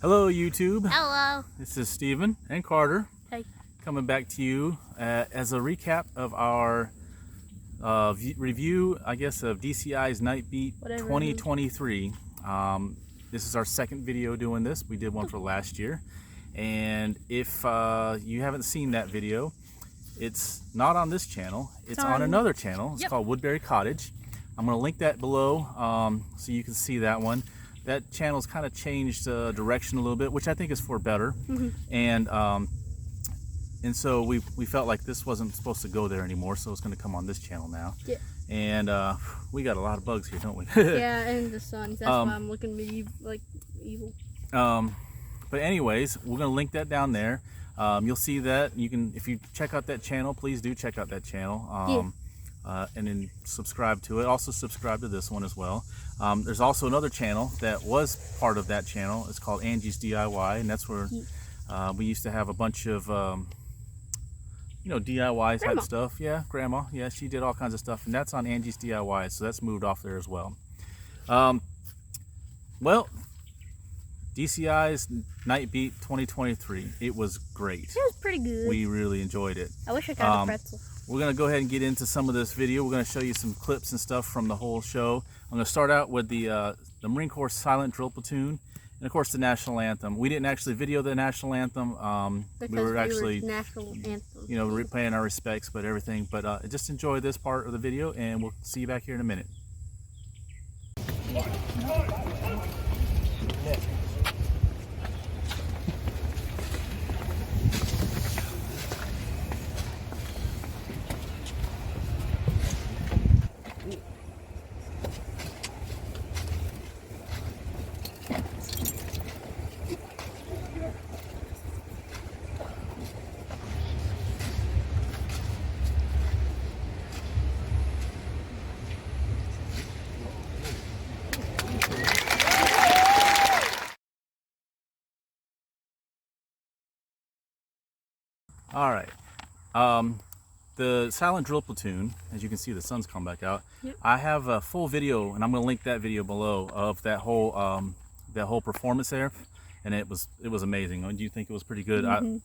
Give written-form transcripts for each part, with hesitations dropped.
Hello YouTube. Hello. This is Steven and Carter. Hey. Coming back to you as a recap of our review, I guess, of DCI's Nightbeat 2023. This is our second video doing this. We did one for last year. And if you haven't seen that video, it's not on this channel. It's on another channel. It's called Woodberrie Cottage. I'm going to link that below so you can see that one. That channel's kind of changed direction a little bit, which I think is for better. And so we felt like this wasn't supposed to go there anymore, so it's going to come on this channel now. Yeah. And we got a lot of bugs here, don't we? Yeah, and the sun. That's why I'm looking like evil. But anyways, we're going to link that down there. You'll see that. You can, if you check out that channel, please do check out that channel. And then subscribe to it. Also subscribe to this one as well. There's also another channel that was part of that channel. It's called Angie's DIY, and that's where we used to have a bunch of DIY type stuff. Yeah, Grandma. Yeah, she did all kinds of stuff, and that's on Angie's DIY, so that's moved off there as well. Well, DCI's Nightbeat 2023. It was great. It was pretty good. We really enjoyed it. I wish I got a pretzel. We're going to go ahead and get into some of this video. We're going to show you some clips and stuff from the whole show. I'm going to start out with the Marine Corps Silent Drill Platoon, and of course the National Anthem. We didn't actually video the National Anthem. We were actually, paying our respects, but everything. But just enjoy this part of the video, and we'll see you back here in a minute. All right, the Silent Drill Platoon, as you can see, the sun's come back out. I have a full video, and I'm going to link that video below, of that whole performance there, and it was amazing. Do you think it was pretty good? I mean,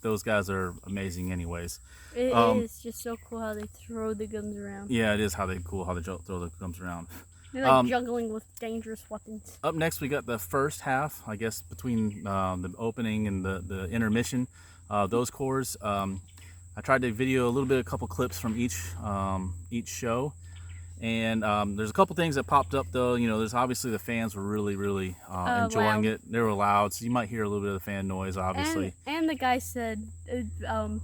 those guys are amazing, anyways. It is just so cool how they throw the guns around. Yeah, it is how they throw the guns around. They're like juggling with dangerous weapons. Up next, we got the first half, I guess, between the opening and the intermission. Those cores, I tried to video a couple clips from each show, and there's a couple things that popped up though. There's obviously the fans were really enjoying it. They were loud, so you might hear a little bit of the fan noise, obviously. And the guy said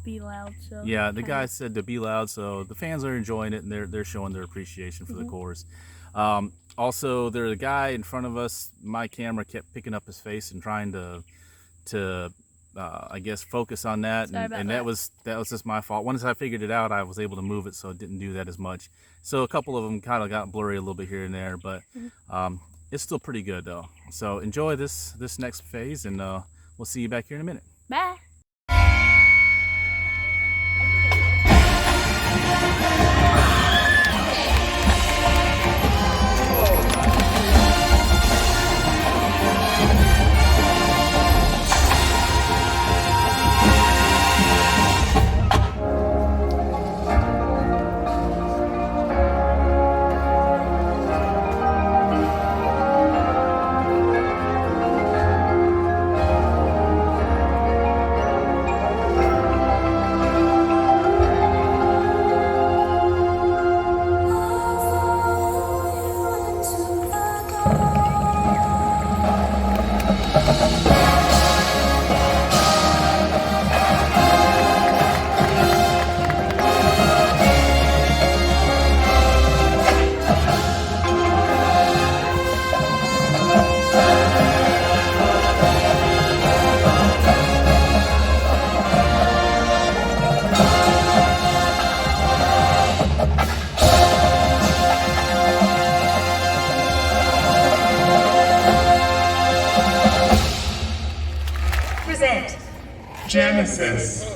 be loud. So yeah, the guy said to be loud, so the fans are enjoying it, and they're showing their appreciation for the cores. Also, there's a guy in front of us. My camera kept picking up his face and trying to I guess focus on that, and that was just my fault. Once I figured it out, I was able to move it, so it didn't do that as much. So a couple of them kind of got blurry a little bit here and there, but it's still pretty good though. So enjoy this next phase, and we'll see you back here in a minute. Bye. Genesis.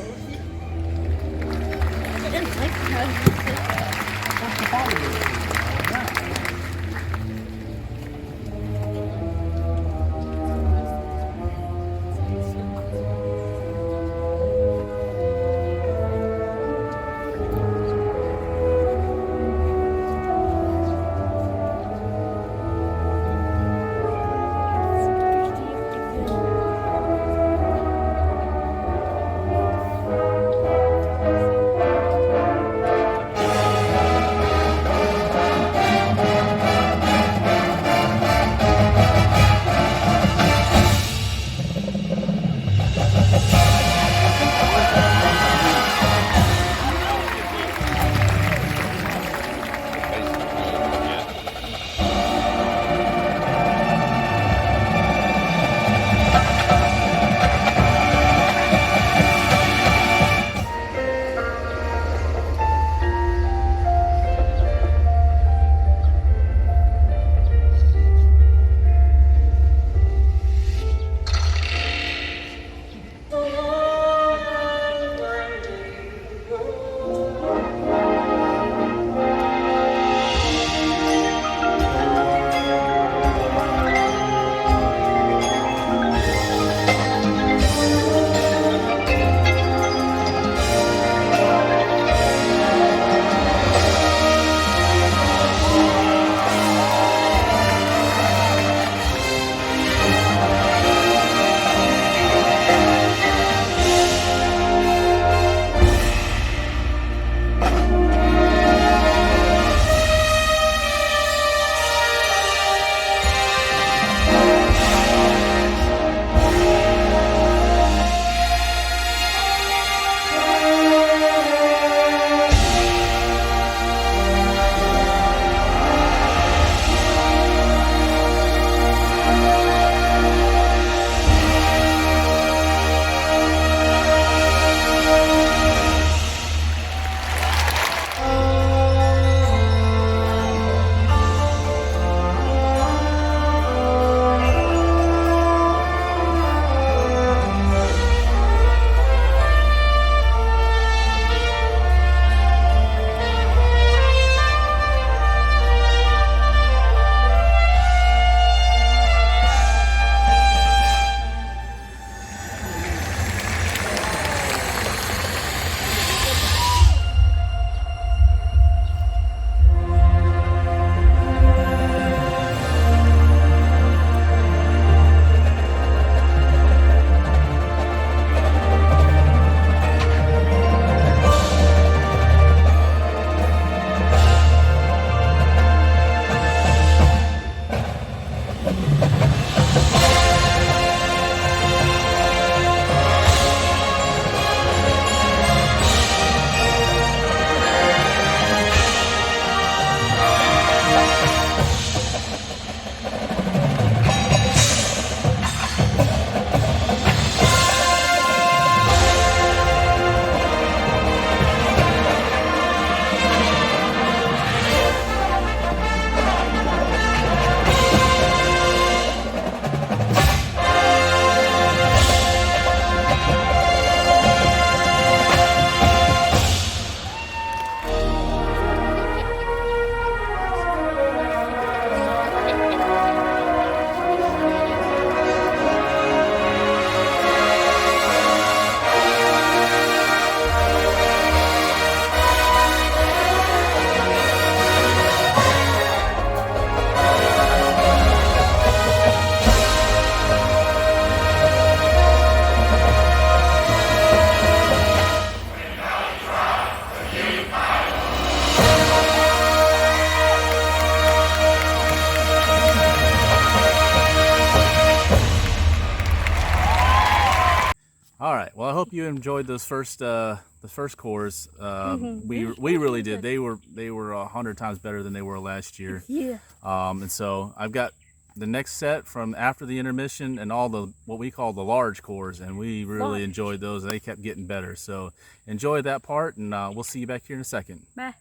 All right. Well, I hope you enjoyed those the first cores. We really did. They were 100 times better than they were last year. Yeah. And so I've got the next set from after the intermission and all the what we call the large cores, and we really enjoyed those. They kept getting better. So enjoy that part, and we'll see you back here in a second. Bye.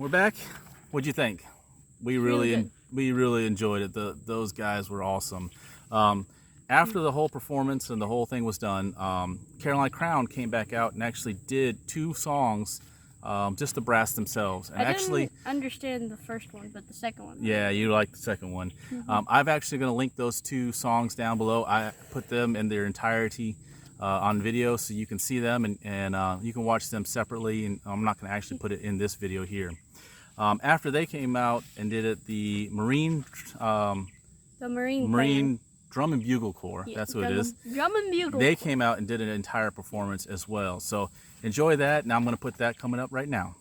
we're back. What'd you think? We really enjoyed it. Those guys were awesome. After the whole performance and the whole thing was done, Caroline Crown came back out and actually did 2 songs, just the brass themselves. And I didn't understand the first one, but the second one. Yeah, you like the second one. I'm actually going to link those 2 songs down below. I put them in their entirety on video, so you can see them and you can watch them separately. And I'm not going to actually put it in this video here. After they came out and did it, the Marine Drum and Bugle Corps, that's what it is. Drum and Bugle. They came out and did an entire performance as well. So enjoy that. Now I'm going to put that coming up right now.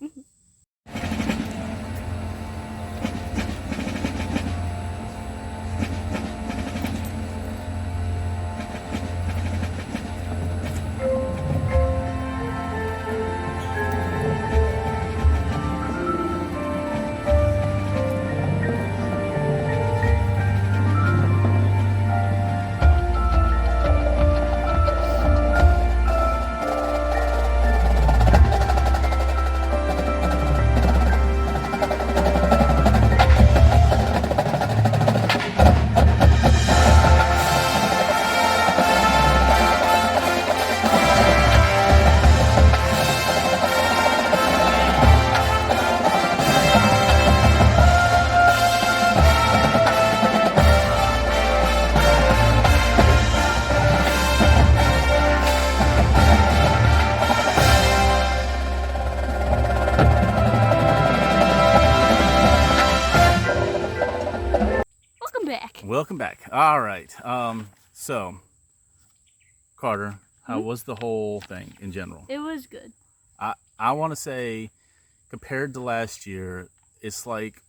Welcome back. All right. So, Carter, how was the whole thing in general? It was good. I want to say, compared to last year, it's like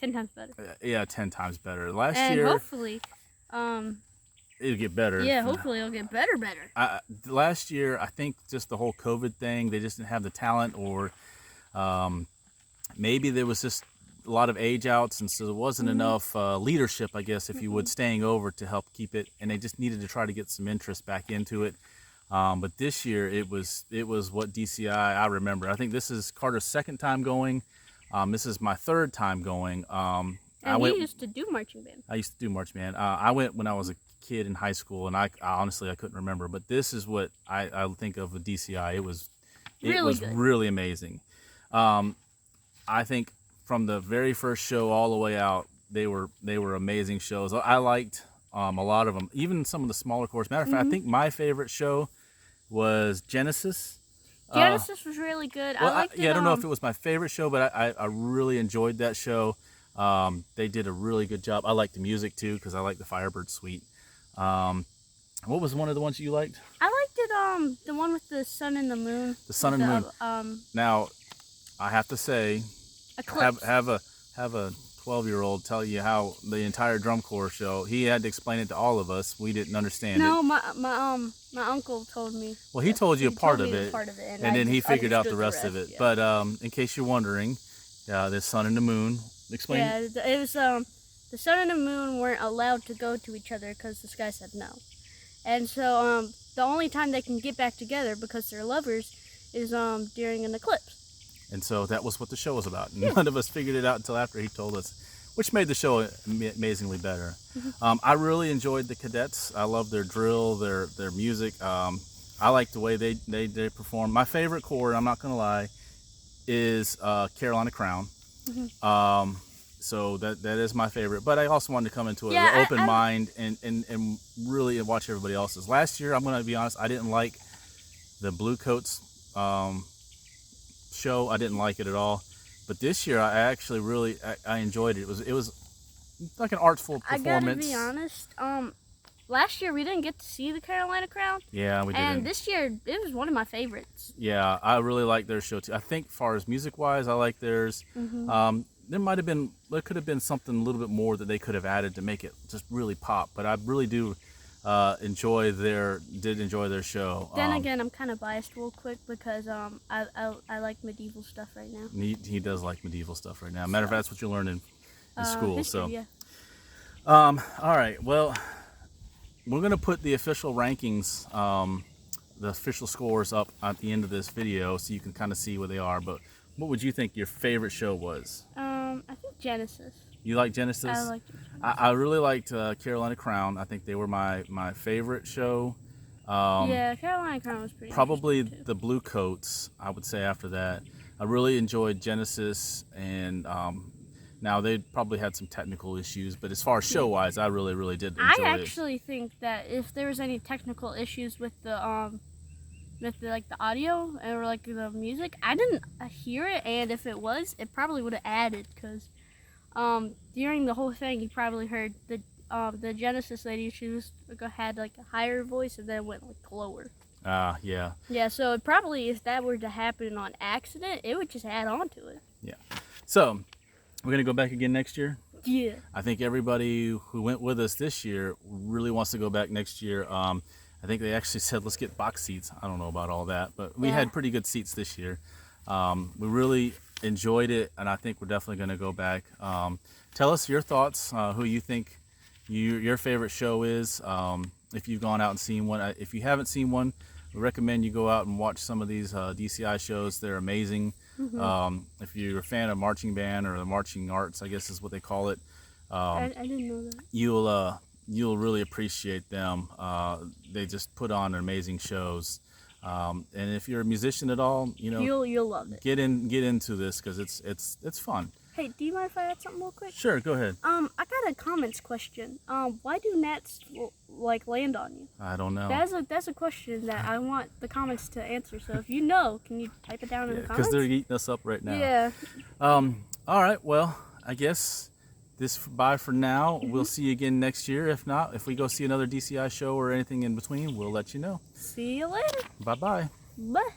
10 times better. Yeah, 10 times better. Last and year, hopefully, it'll get better. Yeah, hopefully it'll get better. Last year, I think just the whole COVID thing, they just didn't have the talent, or maybe there was just a lot of age outs, and so there wasn't enough leadership, I guess, if you would, staying over to help keep it, and they just needed to try to get some interest back into it. But this year it was what DCI I remember. I think this is Carter's second time going. This is my third time going. And you used to do marching band. I used to do marching band. I went when I was a kid in high school, and I honestly I couldn't remember. But this is what I think of with DCI. It was really amazing. I think from the very first show all the way out, they were amazing shows. I liked a lot of them, even some of the smaller courses. Matter of fact, I think my favorite show was Genesis. Genesis was really good. Well, I liked it. I don't know if it was my favorite show, but I really enjoyed that show. They did a really good job. I liked the music too, because I like the Firebird Suite. What was one of the ones you liked? I liked it, the one with the sun and the moon. The sun and the moon. Now, I have to say, have a 12-year-old tell you how the entire drum corps show. He had to explain it to all of us. We didn't understand it. No, my uncle told me. Well, he told you a part of it, and then he figured out the rest of it. Yeah. But in case you're wondering, the sun and the moon. Explain. Yeah, it was the sun and the moon weren't allowed to go to each other because the sky said no, and so the only time they can get back together because they're lovers is during an eclipse. And so that was what the show was about. Yeah. None of us figured it out until after he told us, which made the show amazingly better. I really enjoyed the cadets. I love their drill, their music. I like the way they perform. My favorite corps, I'm not going to lie, is Carolina Crown. So that is my favorite. But I also wanted to come into it with an open mind and really watch everybody else's. Last year, I'm going to be honest, I didn't like the Blue Coats show. I didn't like it at all. But this year, I actually really I enjoyed it. It was like an artful performance. I gotta be honest. Last year we didn't get to see the Carolina Crown. Yeah, we didn't. And this year it was one of my favorites. Yeah, I really like their show too. I think, as far as music-wise, I like theirs. There could have been something a little bit more that they could have added to make it just really pop. But I really do enjoy their show. Then again, I'm kind of biased real quick because I like medieval stuff right now. He does like medieval stuff right now. Matter of fact, that's what you learn in school. History, so yeah. All right, well, we're gonna put the official rankings, the official scores up at the end of this video, so you can kind of see where they are. But What would you think your favorite show was? I think Genesis. You like Genesis? I liked Genesis. I really liked Carolina Crown. I think they were my favorite show. Yeah, Carolina Crown was pretty Probably interesting, too. the Blue Coats, I would say after that. I really enjoyed Genesis, and now they probably had some technical issues, but as far as show-wise, I really did enjoy it. I actually think that if there was any technical issues with the audio or like the music, I didn't hear it, and if it was, it probably would have added, because during the whole thing, you probably heard the Genesis lady. She had like a higher voice, and then went like lower. Yeah. Yeah, so it probably, if that were to happen on accident, it would just add on to it. Yeah. So, we're going to go back again next year? Yeah. I think everybody who went with us this year really wants to go back next year. I think they actually said, let's get box seats. I don't know about all that, but we had pretty good seats this year. We really enjoyed it, and I think we're definitely going to go back. Tell us your thoughts, who you think your favorite show is, if you've gone out and seen one. If you haven't seen one, we recommend you go out and watch some of these DCI shows. They're amazing. If you're a fan of marching band or the marching arts, I guess is what they call it, I didn't know that. you'll really appreciate them. They just put on amazing shows. And if you're a musician at all, You'll love it. get into this, because it's fun. Hey, do you mind if I add something real quick? Sure, go ahead. I got a comments question. Why do gnats like land on you? I don't know. That's a question that I want the comments to answer. So if you know, can you type it down in the comments? Because they're eating us up right now. Yeah. All right. Well, I guess bye for now. We'll see you again next year. If not, if we go see another DCI show or anything in between, we'll let you know. See you later. Bye-bye. Bye.